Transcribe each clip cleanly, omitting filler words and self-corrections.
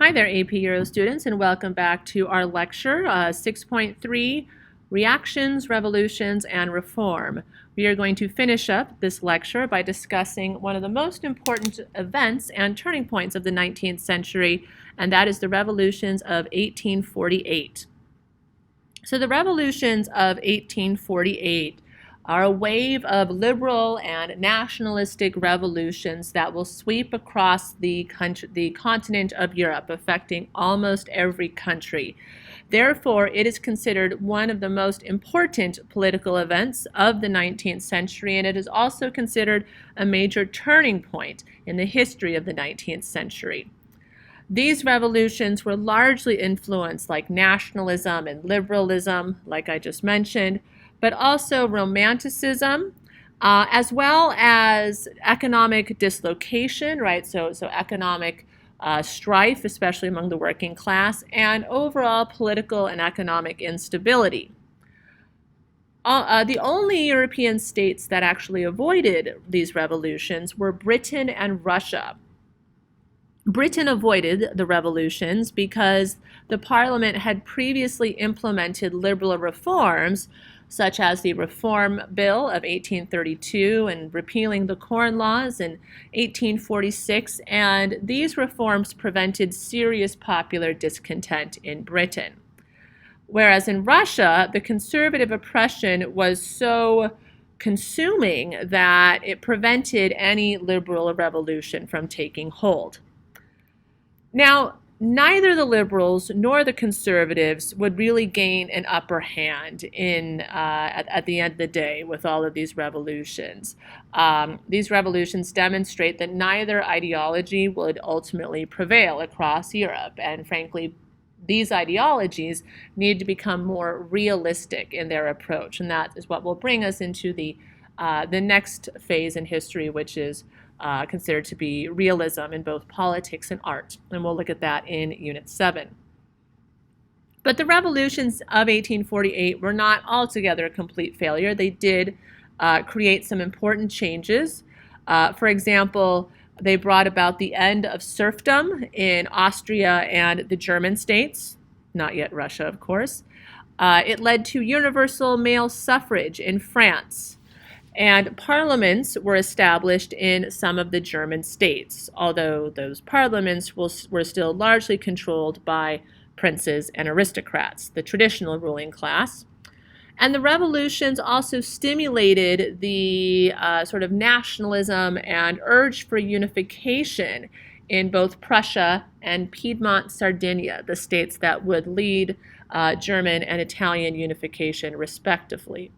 Hi there, AP Euro students, and welcome back to our lecture 6.3, Reactions, Revolutions, and Reform. We are going to finish up this lecture by discussing one of the most important events and turning points of the 19th century, and that is the revolutions of 1848. So the revolutions of 1848 are a wave of liberal and nationalistic revolutions that will sweep across the continent of Europe, affecting almost every country. Therefore, it is considered one of the most important political events of the 19th century, and it is also considered a major turning point in the history of the 19th century. These revolutions were largely influenced like nationalism and liberalism, like I just mentioned, but also Romanticism, as well as economic dislocation, right? So economic strife, especially among the working class, and overall political and economic instability. The only European states that actually avoided these revolutions were Britain and Russia. Britain avoided the revolutions because the Parliament had previously implemented liberal reforms, such as the Reform Bill of 1832 and repealing the Corn Laws in 1846, and these reforms prevented serious popular discontent in Britain. Whereas in Russia, the conservative oppression was so consuming that it prevented any liberal revolution from taking hold. Now, neither the liberals nor the conservatives would really gain an upper hand at the end of the day with all of these revolutions. These revolutions demonstrate that neither ideology would ultimately prevail across Europe, and frankly, these ideologies need to become more realistic in their approach, and that is what will bring us into the next phase in history, which is considered to be realism in both politics and art, and we'll look at that in Unit 7. But the revolutions of 1848 were not altogether a complete failure. They did create some important changes. For example, they brought about the end of serfdom in Austria and the German states, not yet Russia, of course. It led to universal male suffrage in France. And parliaments were established in some of the German states, although those parliaments were still largely controlled by princes and aristocrats, the traditional ruling class. And the revolutions also stimulated the sort of nationalism and urge for unification in both Prussia and Piedmont, Sardinia, the states that would lead German and Italian unification respectively.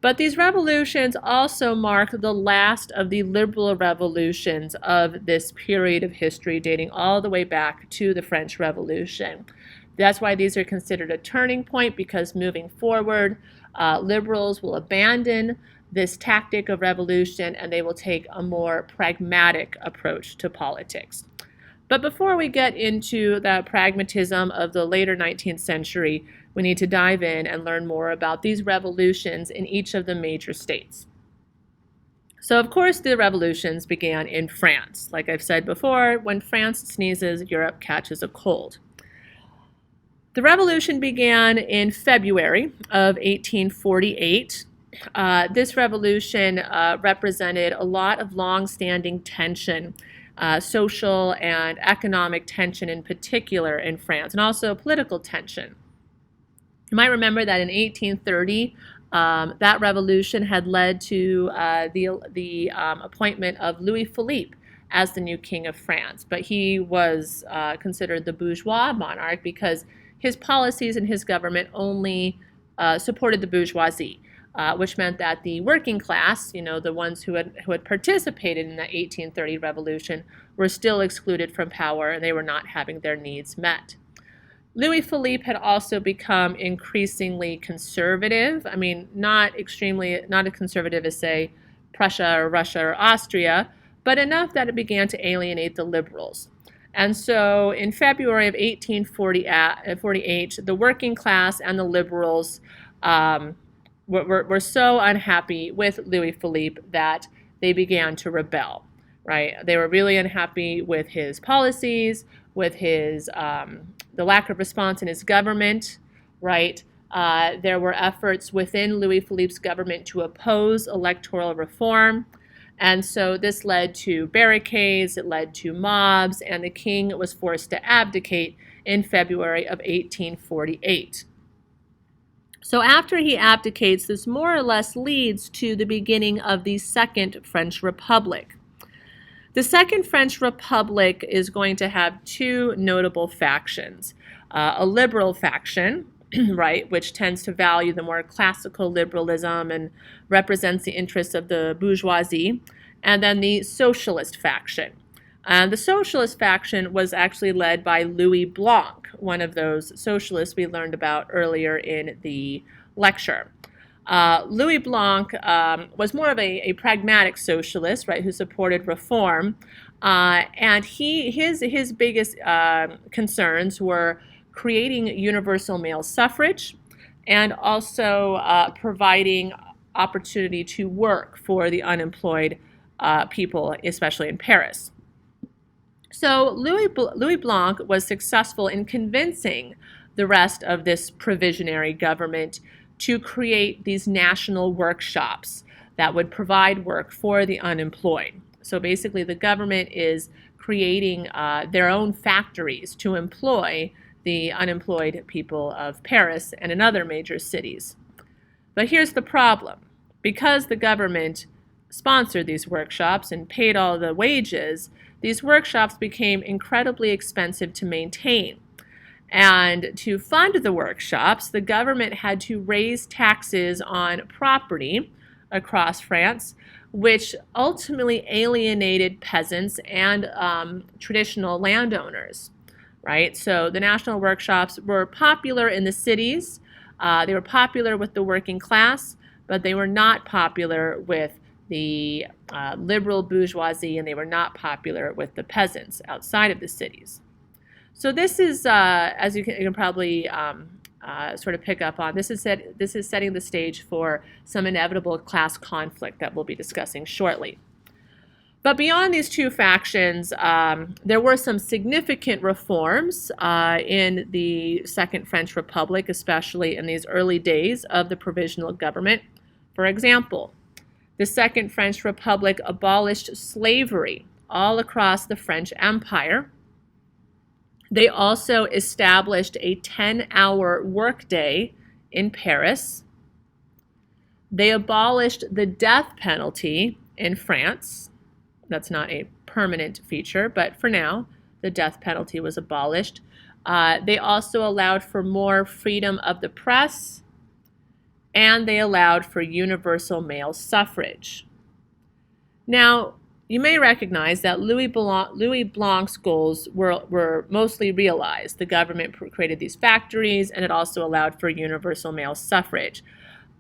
But these revolutions also mark the last of the liberal revolutions of this period of history, dating all the way back to the French Revolution. That's why these are considered a turning point, because moving forward, liberals will abandon this tactic of revolution and they will take a more pragmatic approach to politics. But before we get into the pragmatism of the later 19th century, we need to dive in and learn more about these revolutions in each of the major states. So, of course, the revolutions began in France. Like I've said before, when France sneezes, Europe catches a cold. The revolution began in February of 1848. This revolution represented a lot of long-standing tension, social and economic tension in particular in France, and also political tension. You might remember that in 1830, that revolution had led to the appointment of Louis Philippe as the new king of France. But he was considered the bourgeois monarch because his policies and his government only supported the bourgeoisie, which meant that the working class, the ones who had participated in the 1830 revolution, were still excluded from power, and they were not having their needs met. Louis Philippe had also become increasingly conservative. I mean, not as conservative as, say, Prussia or Russia or Austria, but enough that it began to alienate the liberals. And so in February of 1848, the working class and the liberals were so unhappy with Louis Philippe that they began to rebel. right? They were really unhappy with his policies, with his the lack of response in his government, right? There were efforts within Louis Philippe's government to oppose electoral reform. And so this led to barricades, it led to mobs, and the king was forced to abdicate in February of 1848. So after he abdicates, this more or less leads to the beginning of the Second French Republic. The Second French Republic is going to have two notable factions. A liberal faction, right, which tends to value the more classical liberalism and represents the interests of the bourgeoisie, and then the socialist faction. And the socialist faction was actually led by Louis Blanc, one of those socialists we learned about earlier in the lecture. Louis Blanc was more of a pragmatic socialist, right, who supported reform, and his biggest concerns were creating universal male suffrage and also providing opportunity to work for the unemployed people, especially in Paris. So Louis Blanc was successful in convincing the rest of this provisionary government to create these national workshops that would provide work for the unemployed. So basically the government is creating their own factories to employ the unemployed people of Paris and in other major cities. But here's the problem. Because the government sponsored these workshops and paid all the wages, these workshops became incredibly expensive to maintain. And to fund the workshops, the government had to raise taxes on property across France, which ultimately alienated peasants and traditional landowners, right? So the national workshops were popular in the cities. They were popular with the working class, but they were not popular with the liberal bourgeoisie, and they were not popular with the peasants outside of the cities. So this is, as you can probably sort of pick up on, this is setting the stage for some inevitable class conflict that we'll be discussing shortly. But beyond these two factions, there were some significant reforms in the Second French Republic, especially in these early days of the provisional government. For example, the Second French Republic abolished slavery all across the French Empire. They also established a 10-hour workday in Paris. They abolished the death penalty in France. That's not a permanent feature, but for now, the death penalty was abolished. They also allowed for more freedom of the press, and they allowed for universal male suffrage. Now, you may recognize that Louis Blanc's goals were mostly realized. The government created these factories, and it also allowed for universal male suffrage.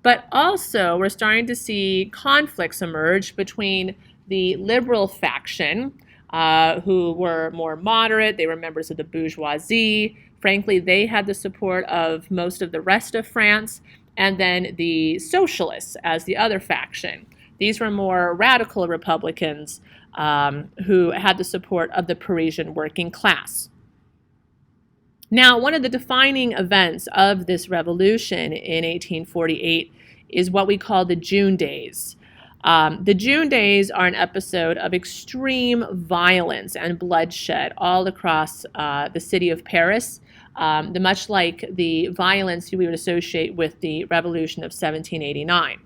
But also, we're starting to see conflicts emerge between the liberal faction, who were more moderate. They were members of the bourgeoisie. Frankly, they had the support of most of the rest of France. And then the socialists as the other faction. These were more radical Republicans who had the support of the Parisian working class. Now, one of the defining events of this revolution in 1848 is what we call the June Days. The June Days are an episode of extreme violence and bloodshed all across the city of Paris, much like the violence we would associate with the Revolution of 1789.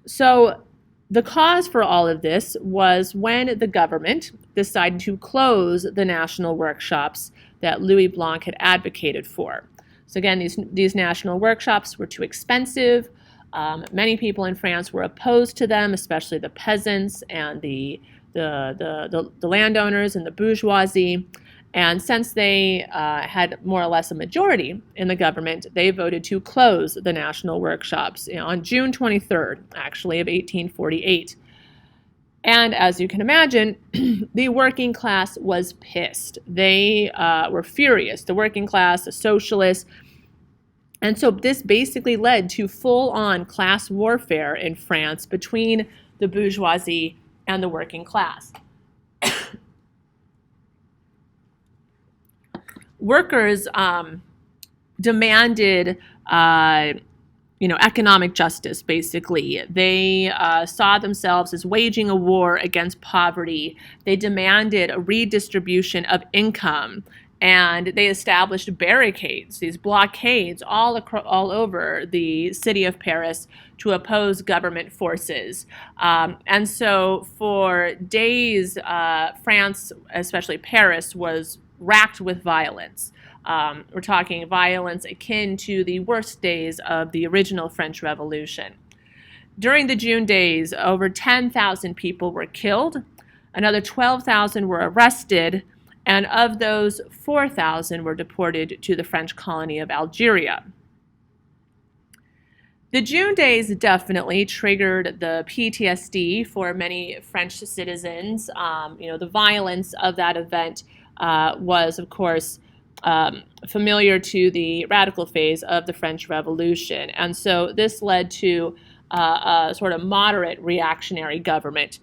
So the cause for all of this was when the government decided to close the national workshops that Louis Blanc had advocated for. So again, these national workshops were too expensive. Many people in France were opposed to them, especially the peasants and the landowners and the bourgeoisie. And since they had more or less a majority in the government, they voted to close the national workshops on June 23rd, actually, of 1848. And as you can imagine, the working class was pissed. They were furious, the working class, the socialists. And so this basically led to full-on class warfare in France between the bourgeoisie and the working class. Workers demanded economic justice, basically. They saw themselves as waging a war against poverty. They demanded a redistribution of income, and they established barricades, these blockades, all over the city of Paris to oppose government forces. And so for days, France, especially Paris, was racked with violence. We're talking violence akin to the worst days of the original French Revolution. During the June days, over 10,000 people were killed, another 12,000 were arrested, and of those, 4,000 were deported to the French colony of Algeria. The June days definitely triggered the PTSD for many French citizens. The violence of that event was, of course, familiar to the radical phase of the French Revolution. And so this led to a sort of moderate reactionary government.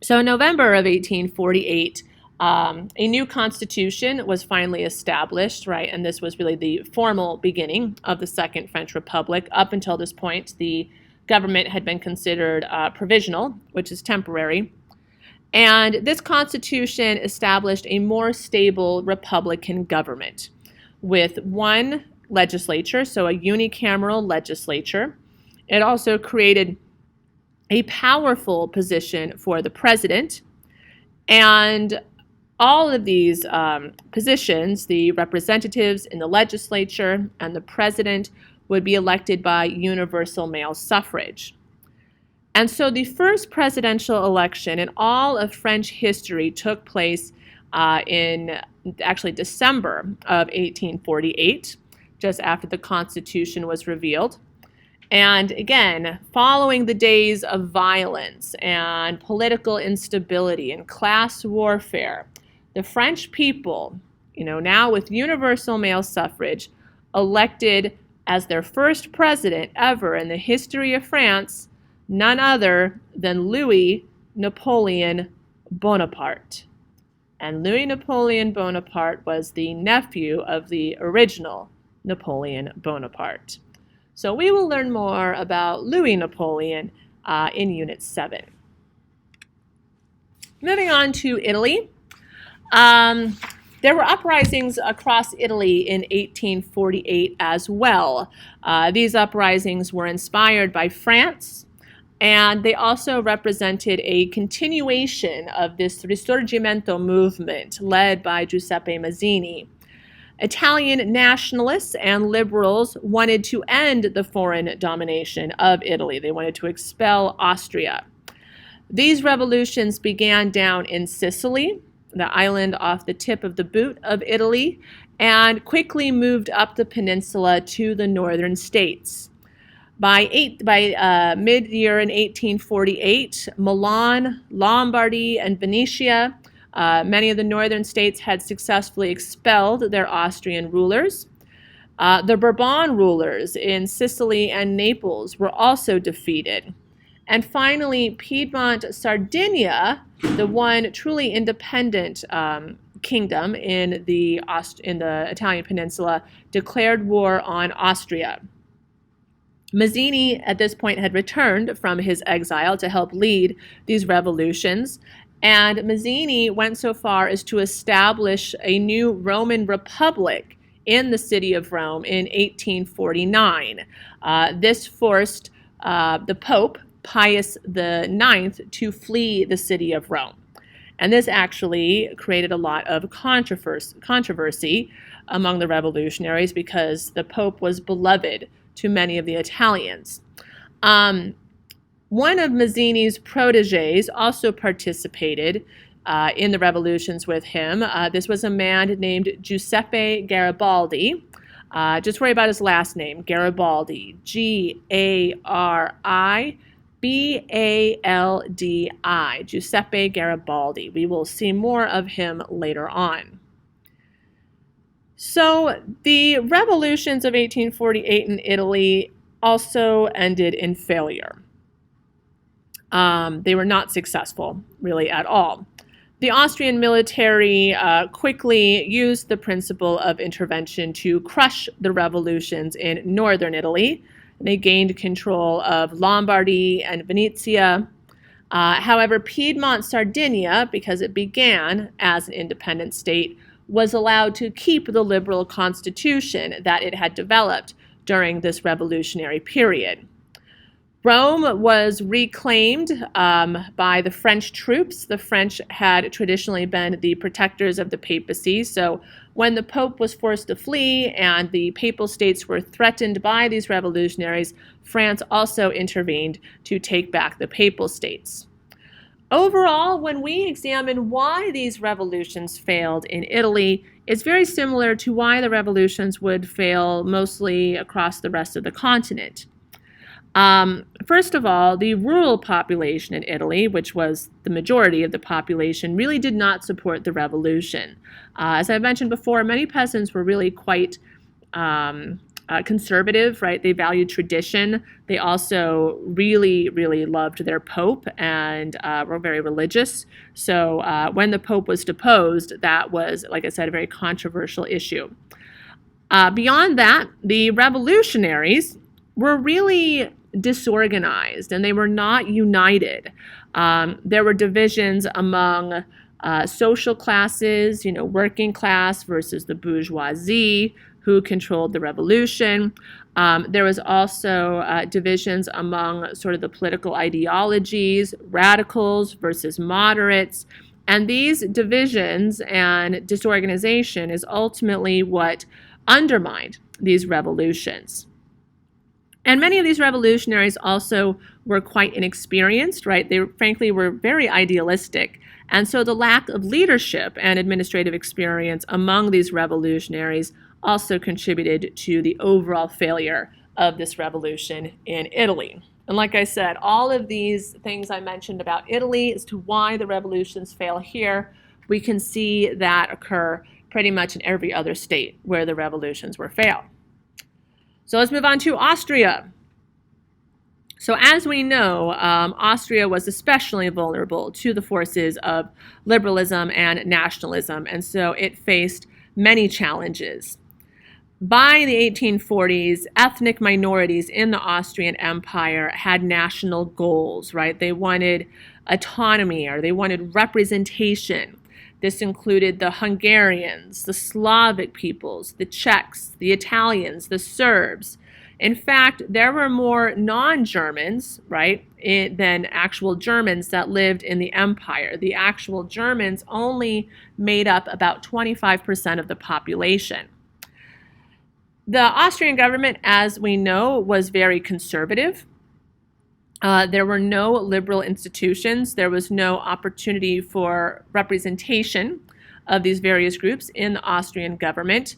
So in November of 1848, a new constitution was finally established, right? And this was really the formal beginning of the Second French Republic. Up until this point, the government had been considered provisional, which is temporary. And this constitution established a more stable republican government with one legislature, so a unicameral legislature. It also created a powerful position for the president. And all of these positions, the representatives in the legislature and the president, would be elected by universal male suffrage. And so the first presidential election in all of French history took place in actually December of 1848, just after the Constitution was revealed. And again, following the days of violence and political instability and class warfare, the French people, now with universal male suffrage, elected as their first president ever in the history of France none other than Louis Napoleon Bonaparte. And Louis Napoleon Bonaparte was the nephew of the original Napoleon Bonaparte. So we will learn more about Louis Napoleon in Unit 7. Moving on to Italy. There were uprisings across Italy in 1848 as well. These uprisings were inspired by France, and they also represented a continuation of this Risorgimento movement led by Giuseppe Mazzini. Italian nationalists and liberals wanted to end the foreign domination of Italy. They wanted to expel Austria. These revolutions began down in Sicily, the island off the tip of the boot of Italy, and quickly moved up the peninsula to the northern states. By mid-year in 1848, Milan, Lombardy, and Venetia, many of the northern states had successfully expelled their Austrian rulers. The Bourbon rulers in Sicily and Naples were also defeated. And finally, Piedmont, Sardinia, the one truly independent kingdom in the Italian peninsula, declared war on Austria. Mazzini, at this point, had returned from his exile to help lead these revolutions, and Mazzini went so far as to establish a new Roman Republic in the city of Rome in 1849. This forced the Pope, Pius IX, to flee the city of Rome. And this actually created a lot of controversy among the revolutionaries because the Pope was beloved to many of the Italians. One of Mazzini's proteges also participated in the revolutions with him. This was a man named Giuseppe Garibaldi. Just worry about his last name, Garibaldi, Garibaldi, Giuseppe Garibaldi. We will see more of him later on. So the revolutions of 1848 in Italy also ended in failure. They were not successful, really, at all. The Austrian military quickly used the principle of intervention to crush the revolutions in northern Italy. They gained control of Lombardy and Venetia. However, Piedmont Sardinia, because it began as an independent state, was allowed to keep the liberal constitution that it had developed during this revolutionary period. Rome was reclaimed by the French troops. The French had traditionally been the protectors of the papacy, so when the Pope was forced to flee and the Papal States were threatened by these revolutionaries, France also intervened to take back the Papal States. Overall, when we examine why these revolutions failed in Italy, it's very similar to why the revolutions would fail mostly across the rest of the continent. First of all, the rural population in Italy, which was the majority of the population, really did not support the revolution. As I mentioned before, many peasants were really quite conservative, right? They valued tradition. They also really, really loved their pope and were very religious. So when the pope was deposed, that was, like I said, a very controversial issue. Beyond that, the revolutionaries were really disorganized and they were not united. There were divisions among social classes, working class versus the bourgeoisie who controlled the revolution. There was also divisions among sort of the political ideologies, radicals versus moderates. And these divisions and disorganization is ultimately what undermined these revolutions. And many of these revolutionaries also were quite inexperienced, right? They frankly were very idealistic. And so the lack of leadership and administrative experience among these revolutionaries also contributed to the overall failure of this revolution in Italy. And like I said, all of these things I mentioned about Italy as to why the revolutions fail here, we can see that occur pretty much in every other state where the revolutions were failed. So let's move on to Austria. So as we know, Austria was especially vulnerable to the forces of liberalism and nationalism, and so it faced many challenges. By the 1840s, ethnic minorities in the Austrian Empire had national goals, right? They wanted autonomy or they wanted representation. This included the Hungarians, the Slavic peoples, the Czechs, the Italians, the Serbs. In fact, there were more non-Germans, right, than actual Germans that lived in the empire. The actual Germans only made up about 25% of the population. The Austrian government, as we know, was very conservative. There were no liberal institutions. There was no opportunity for representation of these various groups in the Austrian government.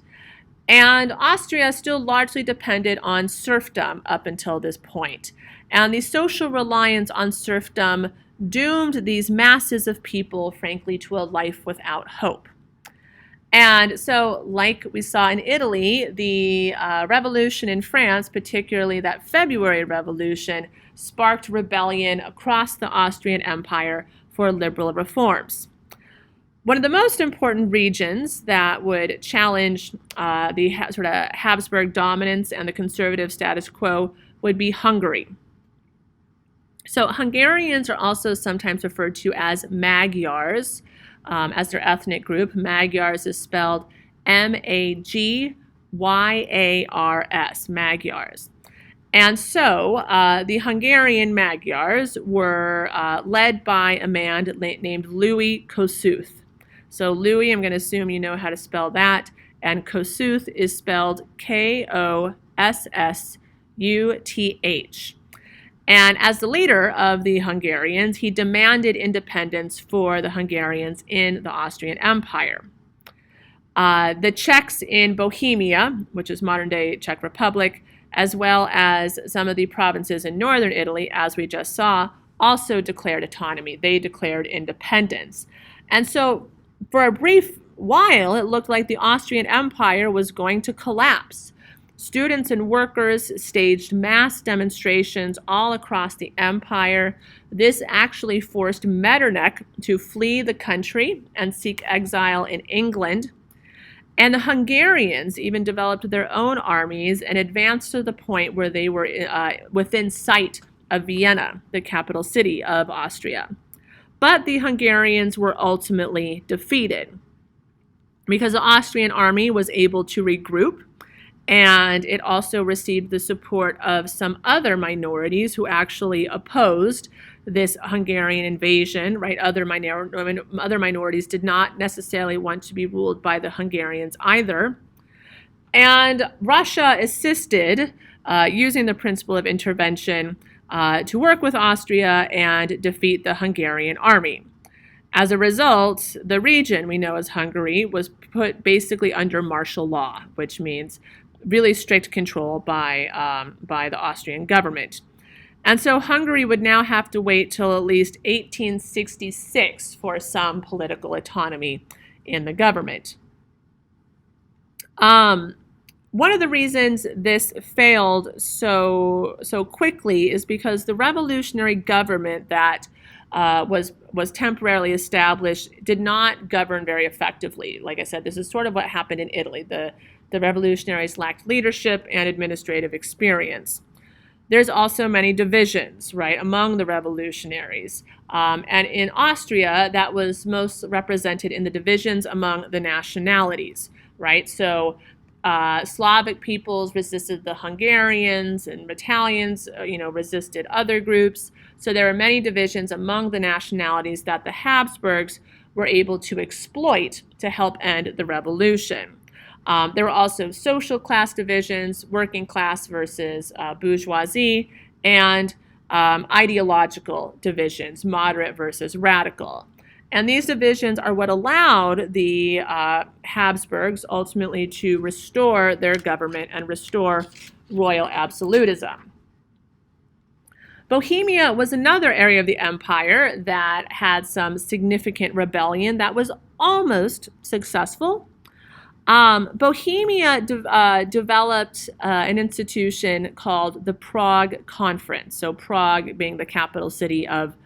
And Austria still largely depended on serfdom up until this point. And the social reliance on serfdom doomed these masses of people, frankly, to a life without hope. And so, like we saw in Italy, the revolution in France, particularly that February Revolution, sparked rebellion across the Austrian Empire for liberal reforms. One of the most important regions that would challenge the sort of Habsburg dominance and the conservative status quo would be Hungary. So Hungarians are also sometimes referred to as Magyars, as their ethnic group. Magyars is spelled Magyars, Magyars. And so the Hungarian Magyars were led by a man named Louis Kossuth. So Louis, I'm going to assume you know how to spell that, and Kossuth is spelled Kossuth. And as the leader of the Hungarians, he demanded independence for the Hungarians in the Austrian Empire. The Czechs in Bohemia, which is modern-day Czech Republic, as well as some of the provinces in northern Italy, as we just saw, also declared autonomy. They declared independence. And so for a brief while, it looked like the Austrian Empire was going to collapse. Students and workers staged mass demonstrations all across the empire. This actually forced Metternich to flee the country and seek exile in England. And the Hungarians even developed their own armies and advanced to the point where they were within sight of Vienna, the capital city of Austria. But the Hungarians were ultimately defeated because the Austrian army was able to regroup, and it also received the support of some other minorities who actually opposed this Hungarian invasion, right? Other minorities did not necessarily want to be ruled by the Hungarians either. And Russia assisted, using the principle of intervention, to work with Austria and defeat the Hungarian army. As a result, the region we know as Hungary was put basically under martial law, which means really strict control by the Austrian government. And so Hungary would now have to wait till at least 1866 for some political autonomy in the government. One of the reasons this failed so quickly is because the revolutionary government that was temporarily established did not govern very effectively. Like I said, this is sort of what happened in Italy. The revolutionaries lacked leadership and administrative experience. There's also many divisions, right, among the revolutionaries. And in Austria, that was most represented in the divisions among the nationalities, right? So Slavic peoples resisted the Hungarians, and Italians, resisted other groups. So there were many divisions among the nationalities that the Habsburgs were able to exploit to help end the revolution. There were also social class divisions, working class versus bourgeoisie, and ideological divisions, moderate versus radical. And these divisions are what allowed the Habsburgs ultimately to restore their government and restore royal absolutism. Bohemia was another area of the empire that had some significant rebellion that was almost successful. Bohemia developed an institution called the Prague Conference. So Prague being the capital city of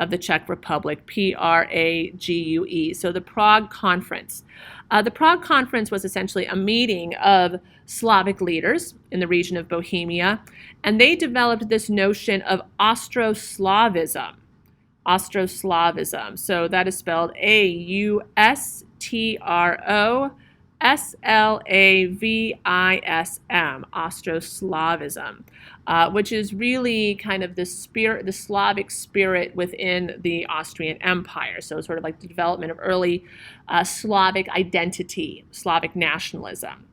the Czech Republic, Prague. So the Prague Conference. The Prague Conference was essentially a meeting of Slavic leaders in the region of Bohemia, and they developed this notion of Austroslavism. Austroslavism. So that is spelled Austroslavism, Austroslavism, which is really kind of the Slavic spirit within the Austrian Empire. So sort of like the development of early Slavic identity, Slavic nationalism.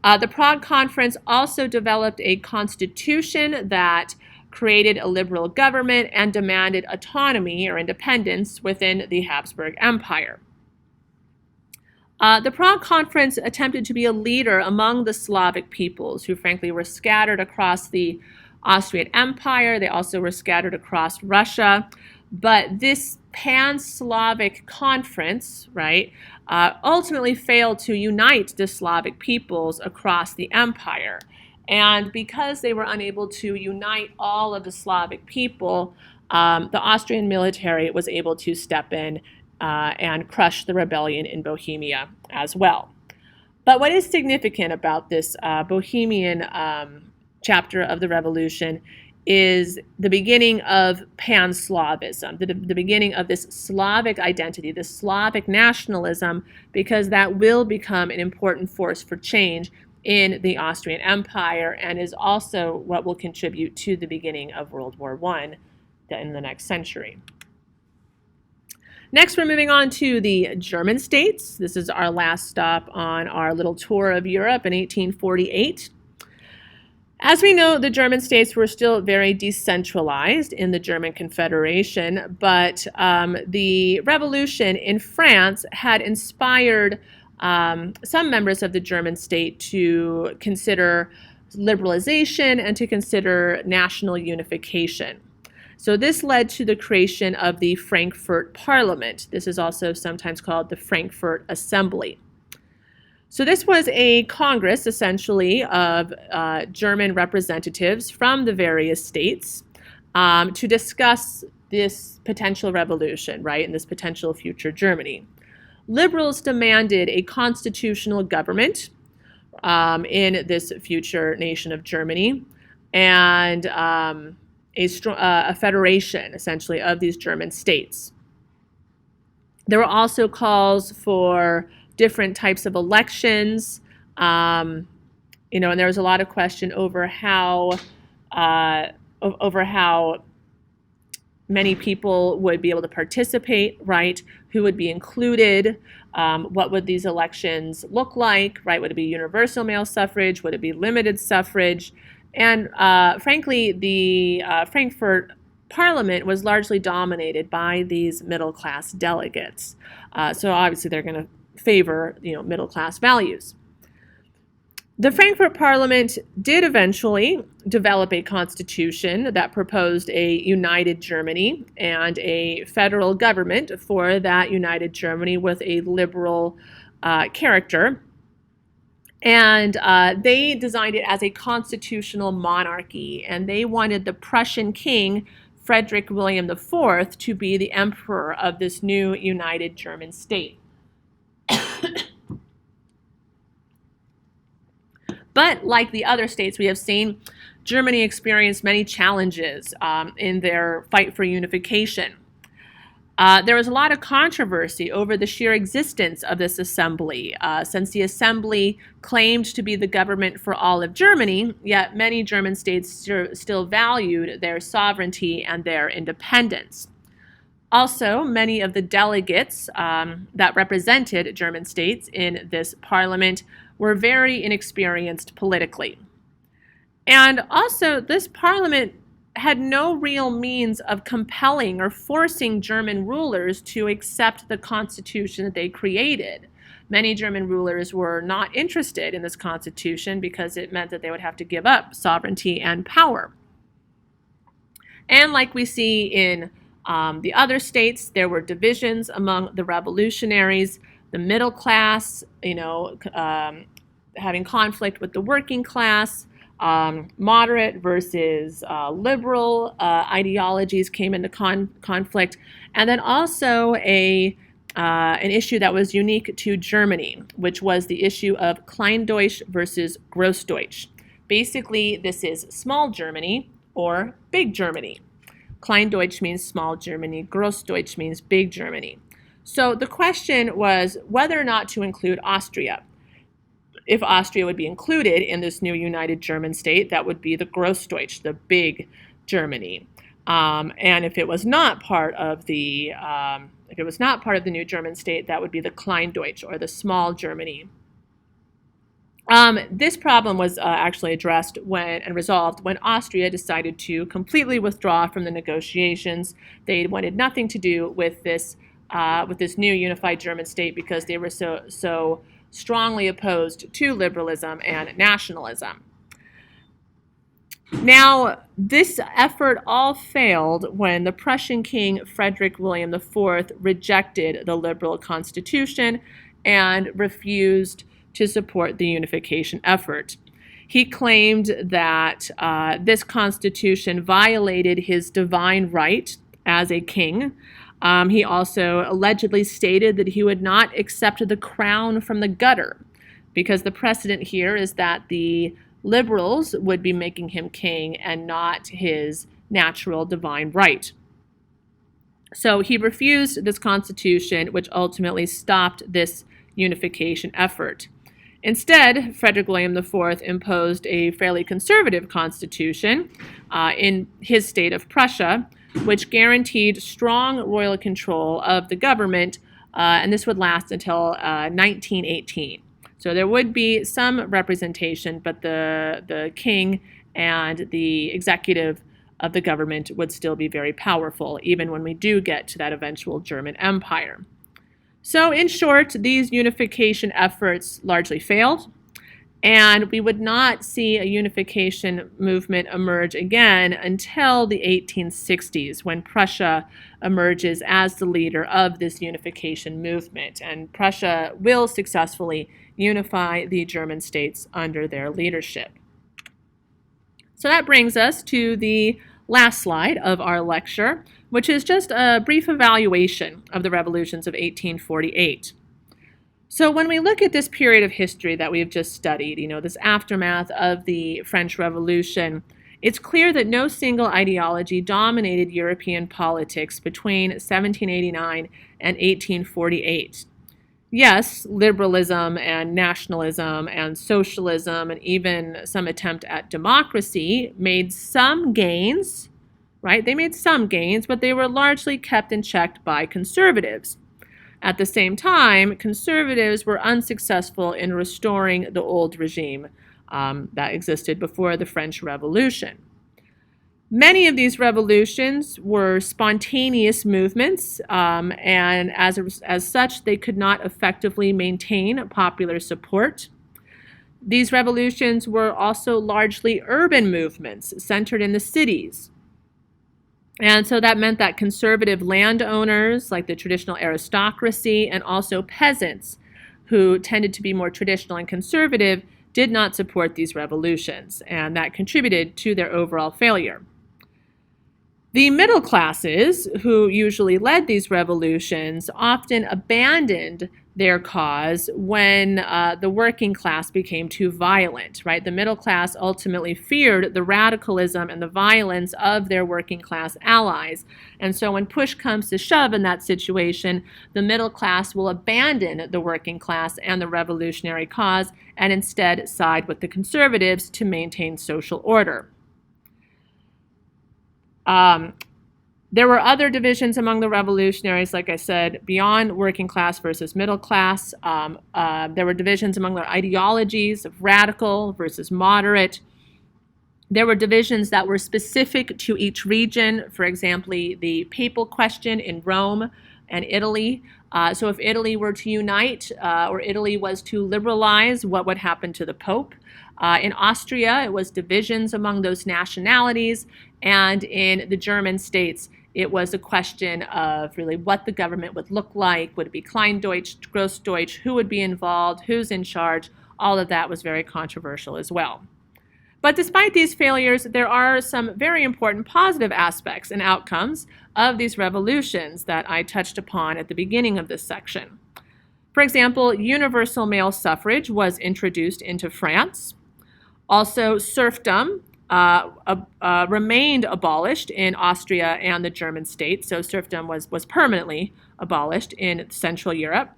The Prague Conference also developed a constitution that created a liberal government and demanded autonomy or independence within the Habsburg Empire. The Prague Conference attempted to be a leader among the Slavic peoples who frankly were scattered across the Austrian Empire. They also were scattered across Russia. But this pan-Slavic conference, right, ultimately failed to unite the Slavic peoples across the empire. And because they were unable to unite all of the Slavic people, the Austrian military was able to step in and crush the rebellion in Bohemia as well. But what is significant about this Bohemian chapter of the revolution is the beginning of pan-Slavism, the beginning of this Slavic identity, this Slavic nationalism, because that will become an important force for change in the Austrian Empire and is also what will contribute to the beginning of World War I in the next century. Next, we're moving on to the German states. This is our last stop on our little tour of Europe in 1848. As we know, the German states were still very decentralized in the German Confederation, but the revolution in France had inspired some members of the German state to consider liberalization and to consider national unification. So this led to the creation of the Frankfurt Parliament. This is also sometimes called the Frankfurt Assembly. So this was a congress, essentially, of German representatives from the various states to discuss this potential revolution, right, and this potential future Germany. Liberals demanded a constitutional government in this future nation of Germany, and a federation, essentially, of these German states. There were also calls for different types of elections, and there was a lot of question over how many people would be able to participate, right? Who would be included? What would these elections look like, right? Would it be universal male suffrage? Would it be limited suffrage? And frankly, the Frankfurt Parliament was largely dominated by these middle-class delegates. So obviously they're going to favor, middle-class values. The Frankfurt Parliament did eventually develop a constitution that proposed a united Germany and a federal government for that united Germany with a liberal character. And they designed it as a constitutional monarchy, and they wanted the Prussian king, Frederick William IV, to be the emperor of this new united German state. But like the other states we have seen, Germany experienced many challenges in their fight for unification. There was a lot of controversy over the sheer existence of this assembly, since the assembly claimed to be the government for all of Germany, yet many German states still valued their sovereignty and their independence. Also, many of the delegates that represented German states in this parliament were very inexperienced politically. And also, this parliament had no real means of compelling or forcing German rulers to accept the constitution that they created. Many German rulers were not interested in this constitution because it meant that they would have to give up sovereignty and power. And like we see in the other states, there were divisions among the revolutionaries, the middle class, having conflict with the working class, moderate versus liberal ideologies came into conflict, and then also an issue that was unique to Germany, which was the issue of Kleindeutsch versus Grossdeutsch. Basically, this is small Germany or big Germany. Kleindeutsch means small Germany, Grossdeutsch means big Germany. So the question was whether or not to include Austria. If Austria would be included in this new united German state, that would be the Grossdeutsch, the big Germany. And if it was not part of the new German state, that would be the Kleindeutsch, or the small Germany. This problem was actually addressed and resolved when Austria decided to completely withdraw from the negotiations. They wanted nothing to do with this new unified German state because they were so strongly opposed to liberalism and nationalism. Now, this effort all failed when the Prussian king Frederick William IV rejected the liberal constitution and refused to support the unification effort. He claimed that this constitution violated his divine right as a king. He also allegedly stated that he would not accept the crown from the gutter, because the precedent here is that the liberals would be making him king and not his natural divine right. So he refused this constitution, which ultimately stopped this unification effort. Instead, Frederick William IV imposed a fairly conservative constitution in his state of Prussia, which guaranteed strong royal control of the government, and this would last until 1918. So there would be some representation, but the king and the executive of the government would still be very powerful, even when we do get to that eventual German Empire. So in short, these unification efforts largely failed, and we would not see a unification movement emerge again until the 1860s, when Prussia emerges as the leader of this unification movement. And Prussia will successfully unify the German states under their leadership. So that brings us to the last slide of our lecture, which is just a brief evaluation of the revolutions of 1848. So when we look at this period of history that we've just studied, this aftermath of the French Revolution, it's clear that no single ideology dominated European politics between 1789 and 1848. Yes, liberalism and nationalism and socialism and even some attempt at democracy made some gains, right? They made some gains, but they were largely kept in check by conservatives. At the same time, conservatives were unsuccessful in restoring the old regime that existed before the French Revolution. Many of these revolutions were spontaneous movements, and as such, they could not effectively maintain popular support. These revolutions were also largely urban movements centered in the cities. And so that meant that conservative landowners, like the traditional aristocracy, and also peasants, who tended to be more traditional and conservative, did not support these revolutions, and that contributed to their overall failure. The middle classes, who usually led these revolutions, often abandoned their cause when the working class became too violent, right? The middle class ultimately feared the radicalism and the violence of their working class allies. And so when push comes to shove in that situation, the middle class will abandon the working class and the revolutionary cause and instead side with the conservatives to maintain social order. There were other divisions among the revolutionaries, like I said, beyond working class versus middle class. There were divisions among their ideologies of radical versus moderate. There were divisions that were specific to each region. For example, the papal question in Rome and Italy. So if Italy were to unite or Italy was to liberalize, what would happen to the Pope? In Austria, it was divisions among those nationalities. And in the German states, it was a question of really what the government would look like. Would it be Kleindeutsch, Grossdeutsch? Who would be involved? Who's in charge? All of that was very controversial as well. But despite these failures, there are some very important positive aspects and outcomes of these revolutions that I touched upon at the beginning of this section. For example, universal male suffrage was introduced into France. Also, serfdom remained abolished in Austria and the German states, so serfdom was permanently abolished in Central Europe.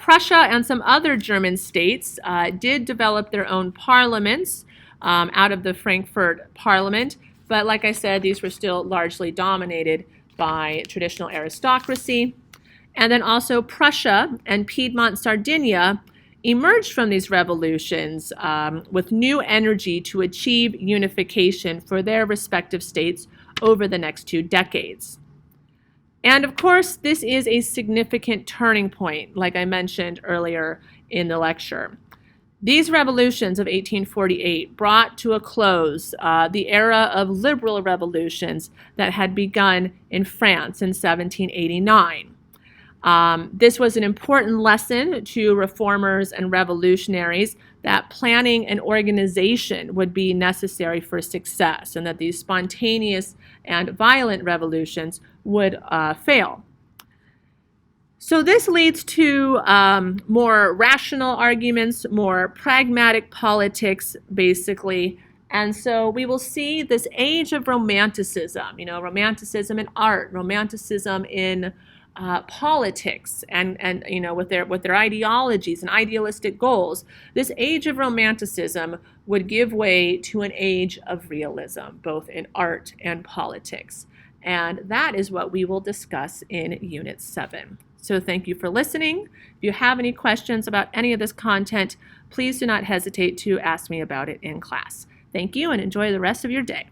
Prussia and some other German states did develop their own parliaments out of the Frankfurt Parliament, but like I said, these were still largely dominated by traditional aristocracy. And then also Prussia and Piedmont Sardinia emerged from these revolutions with new energy to achieve unification for their respective states over the next 2 decades. And of course, this is a significant turning point, like I mentioned earlier in the lecture. These revolutions of 1848 brought to a close the era of liberal revolutions that had begun in France in 1789. This was an important lesson to reformers and revolutionaries that planning and organization would be necessary for success, and that these spontaneous and violent revolutions would fail. So this leads to more rational arguments, more pragmatic politics, basically. And so we will see this age of romanticism, romanticism in art, romanticism in politics, and with their ideologies and idealistic goals. This age of romanticism would give way to an age of realism, both in art and politics. And that is what we will discuss in Unit 7. So thank you for listening. If you have any questions about any of this content, please do not hesitate to ask me about it in class. Thank you, and enjoy the rest of your day.